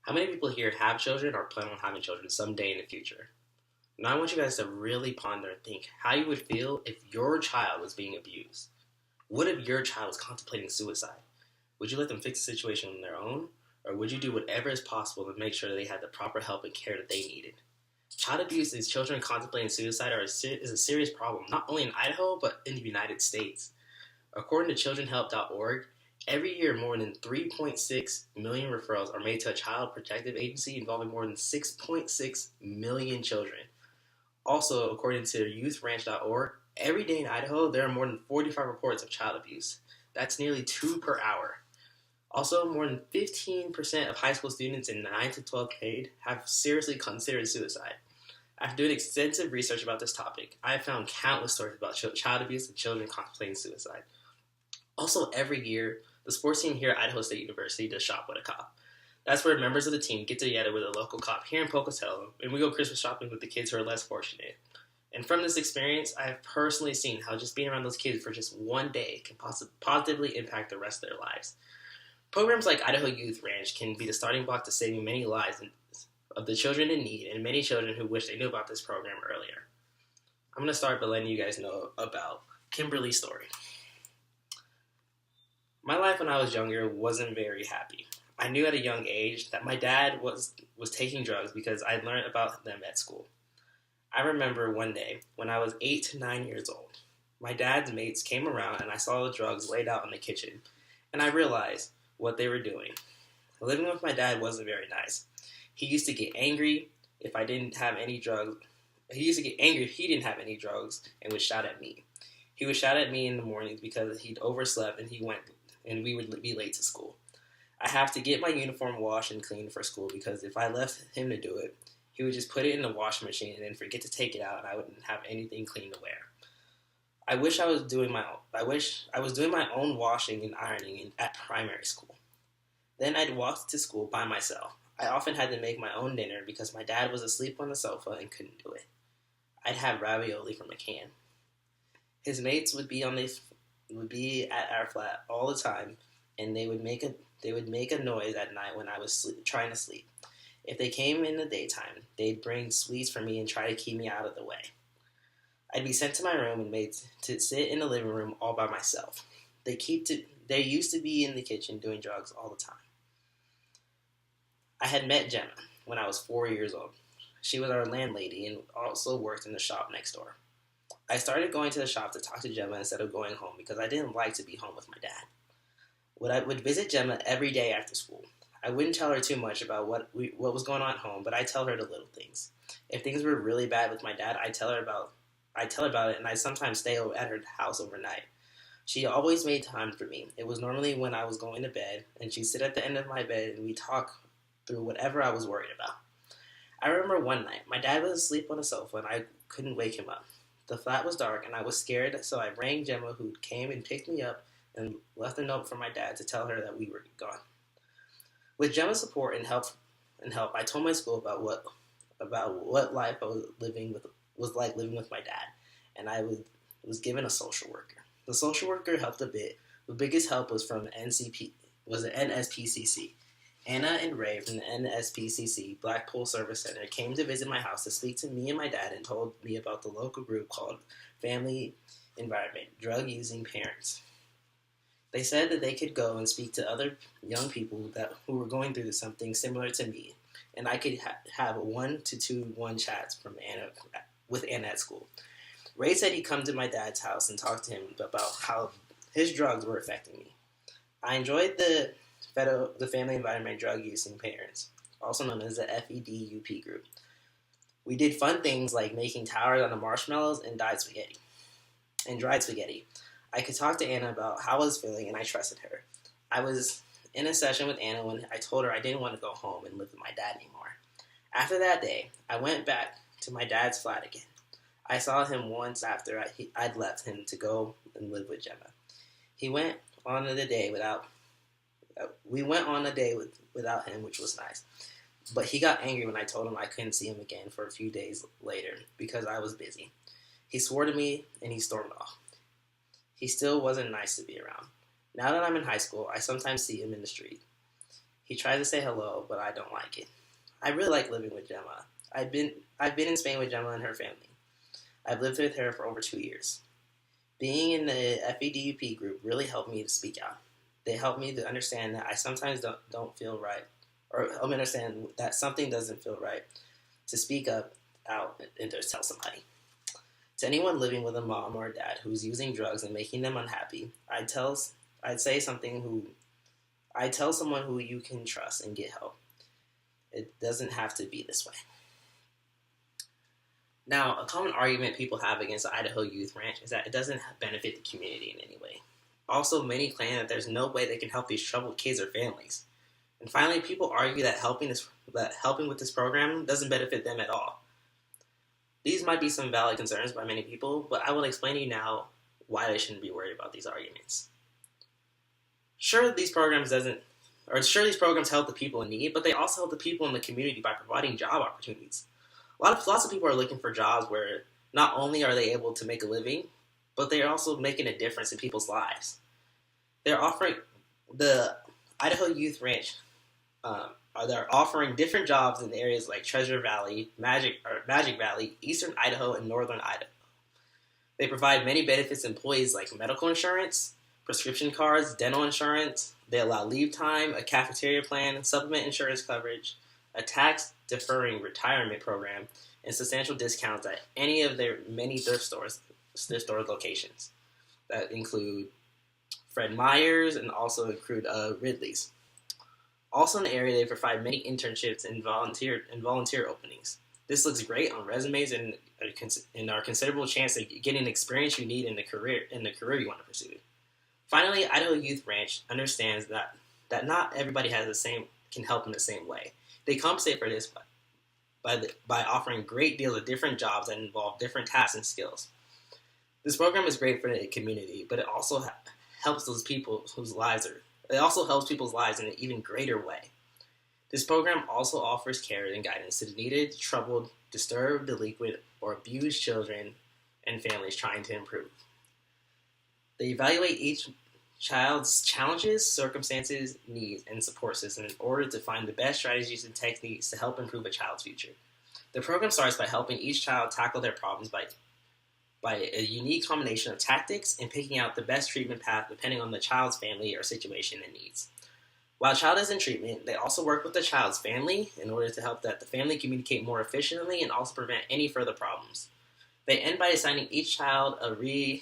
How many people here have children or plan on having children someday in the future? Now I want you guys to really ponder and think how you would feel if your child was being abused. What if your child was contemplating suicide? Would you let them fix the situation on their own? Or would you do whatever is possible to make sure that they had the proper help and care that they needed? Child abuse and children contemplating suicide is a serious problem, not only in Idaho, but in the United States. According to childrenhelp.org, every year more than 3.6 million referrals are made to a child protective agency involving more than 6.6 million children. Also, according to youthranch.org, every day in Idaho there are more than 45 reports of child abuse. That's nearly 2 per hour. Also, more than 15% of high school students in 9th to 12th grade have seriously considered suicide. After doing extensive research about this topic, I have found countless stories about child abuse and children contemplating suicide. Also, every year, the sports team here at Idaho State University does Shop with a Cop. That's where members of the team get together with a local cop here in Pocatello, and we go Christmas shopping with the kids who are less fortunate. And from this experience, I have personally seen how just being around those kids for just one day can positively impact the rest of their lives. Programs like Idaho Youth Ranch can be the starting block to saving many lives of the children in need and many children who wish they knew about this program earlier. I'm going to start by letting you guys know about Kimberly's story. My life when I was younger wasn't very happy. I knew at a young age that my dad was taking drugs because I learned about them at school. I remember one day when I was 8 to 9 years old, my dad's mates came around and I saw the drugs laid out in the kitchen, and I realized what they were doing. Living with my dad wasn't very nice. He used to get angry if I didn't have any drugs. He used to get angry if he didn't have any drugs and would shout at me. He would shout at me in the mornings because he'd overslept and we would be late to school. I have to get my uniform washed and cleaned for school because if I left him to do it, he would just put it in the washing machine and then forget to take it out, and I wouldn't have anything clean to wear. I wish I was doing my own washing and ironing at primary school. Then I'd walk to school by myself. I often had to make my own dinner because my dad was asleep on the sofa and couldn't do it. I'd have ravioli from a can. His mates would be at our flat all the time, and they would make a noise at night when I was trying to sleep. If they came in the daytime, they'd bring sweets for me and try to keep me out of the way. I'd be sent to my room and made to sit in the living room all by myself. They used to be in the kitchen doing drugs all the time. I had met Gemma when I was 4 years old. She was our landlady and also worked in the shop next door. I started going to the shop to talk to Gemma instead of going home because I didn't like to be home with my dad. I would visit Gemma every day after school. I wouldn't tell her too much about what was going on at home, but I'd tell her the little things. If things were really bad with my dad, I'd tell her about it, and I'd sometimes stay at her house overnight. She always made time for me. It was normally when I was going to bed, and she'd sit at the end of my bed and we'd talk through whatever I was worried about. I remember one night, my dad was asleep on the sofa and I couldn't wake him up. The flat was dark and I was scared, so I rang Gemma, who came and picked me up and left a note for my dad to tell her that we were gone. With Gemma's support and help, I told my school about what life I was like living with my dad, and I was given a social worker. The social worker helped a bit. The biggest help was from the NSPCC. Anna and Ray from the NSPCC Blackpool Service Center came to visit my house to speak to me and my dad and told me about the local group called Family Environment Drug-Using Parents. They said that they could go and speak to other young people who were going through something similar to me, and I could have 1-to-1 chats with Anna at school. Ray said he'd come to my dad's house and talk to him about how his drugs were affecting me. I enjoyed the Family Environment Drug Using Parents, also known as the FEDUP group. We did fun things like making towers out of marshmallows and dried spaghetti. I could talk to Anna about how I was feeling, and I trusted her. I was in a session with Anna when I told her I didn't want to go home and live with my dad anymore. After that day, I went back to my dad's flat again. I saw him once after I'd left him to go and live with Gemma. We went on a day without him, which was nice. But he got angry when I told him I couldn't see him again for a few days later because I was busy. He swore to me and he stormed off. He still wasn't nice to be around. Now that I'm in high school, I sometimes see him in the street. He tries to say hello, but I don't like it. I really like living with Gemma. I've been in Spain with Gemma and her family. I've lived with her for over 2 years. Being in the FEDUP group really helped me to speak out. They helped me to understand that I sometimes don't feel right, or help me understand that something doesn't feel right, to speak up out and to tell somebody. To anyone living with a mom or a dad who's using drugs and making them unhappy, I'd tell someone who you can trust and get help. It doesn't have to be this way. Now, a common argument people have against the Idaho Youth Ranch is that it doesn't benefit the community in any way. Also, many claim that there's no way they can help these troubled kids or families. And finally, people argue that helping with this program doesn't benefit them at all. These might be some valid concerns by many people, but I will explain to you now why they shouldn't be worried about these arguments. Sure, these programs help the people in need, but they also help the people in the community by providing job opportunities. Lots of people are looking for jobs where not only are they able to make a living, but they're also making a difference in people's lives. They're offering the Idaho Youth Ranch. They're offering different jobs in areas like Treasure Valley, Magic Valley, Eastern Idaho, and Northern Idaho. They provide many benefits to employees like medical insurance, prescription cards, dental insurance. They allow leave time, a cafeteria plan, supplement insurance coverage, a tax-deferring retirement program, and substantial discounts at any of their many thrift store locations. That include Fred Meyer's and also include Ridley's. Also in the area, they provide many internships and volunteer openings. This looks great on resumes and are a considerable chance of getting the experience you need in the career you want to pursue. Finally, Idaho Youth Ranch understands that not everybody can help in the same way. They compensate for this by offering a great deal of different jobs that involve different tasks and skills. This program is great for the community, but it also helps those people it also helps people's lives in an even greater way. This program also offers care and guidance to the needed, troubled, disturbed, delinquent, or abused children and families trying to improve. They evaluate each child's challenges, circumstances, needs, and support system in order to find the best strategies and techniques to help improve a child's future. The program starts by helping each child tackle their problems by a unique combination of tactics and picking out the best treatment path depending on the child's family or situation and needs. While a child is in treatment, they also work with the child's family in order to help the family communicate more efficiently and also prevent any further problems. They end by assigning each child a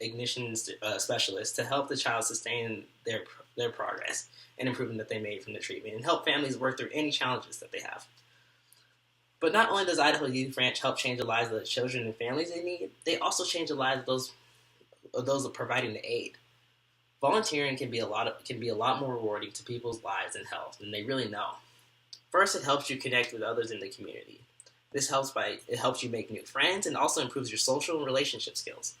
ignition specialist to help the child sustain their progress and improvement that they made from the treatment and help families work through any challenges that they have. But not only does Idaho Youth Ranch help change the lives of the children and families they need, they also change the lives of those providing the aid. Volunteering can be a lot more rewarding to people's lives and health than they really know. First, it helps you connect with others in the community. It helps you make new friends and also improves your social and relationship skills.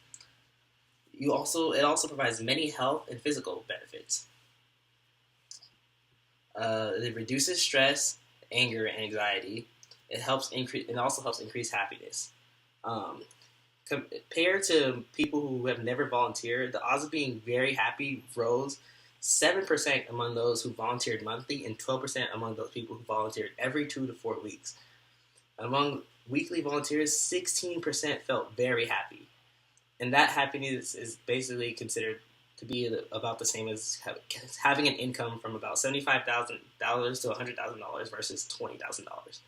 It also provides many health and physical benefits. It reduces stress, anger, and anxiety. It also helps increase happiness. Compared to people who have never volunteered, the odds of being very happy rose 7% among those who volunteered monthly and 12% among those people who volunteered every 2 to 4 weeks. Among weekly volunteers, 16% felt very happy. And that happiness is basically considered to be about the same as having an income from about $75,000 to $100,000 versus $20,000.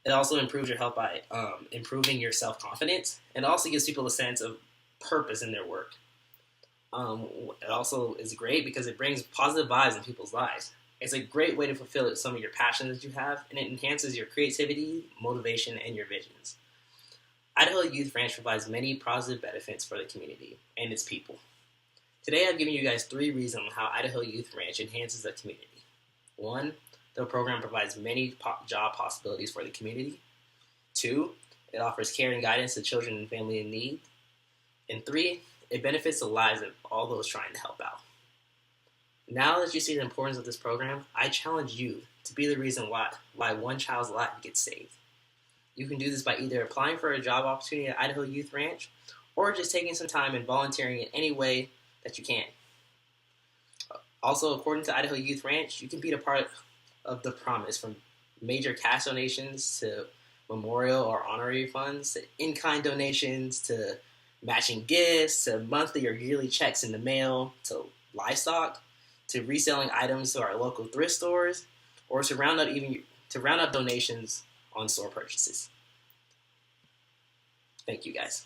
It also improves your health by improving your self-confidence, and it also gives people a sense of purpose in their work. It also is great because it brings positive vibes in people's lives. It's a great way to fulfill some of your passions that you have, and it enhances your creativity, motivation, and your visions. Idaho Youth Ranch provides many positive benefits for the community and its people. Today I've given you guys 3 reasons on how Idaho Youth Ranch enhances the community. 1, the program provides many job possibilities for the community. 2, it offers care and guidance to children and family in need. And 3, it benefits the lives of all those trying to help out. Now that you see the importance of this program, I challenge you to be the reason why one child's life gets saved. You can do this by either applying for a job opportunity at Idaho Youth Ranch or just taking some time and volunteering in any way that you can. Also, according to Idaho Youth Ranch, you can be a part of the promise from major cash donations to memorial or honorary funds to in-kind donations to matching gifts to monthly or yearly checks in the mail to livestock to reselling items to our local thrift stores or to round up donations on store purchases. Thank you guys.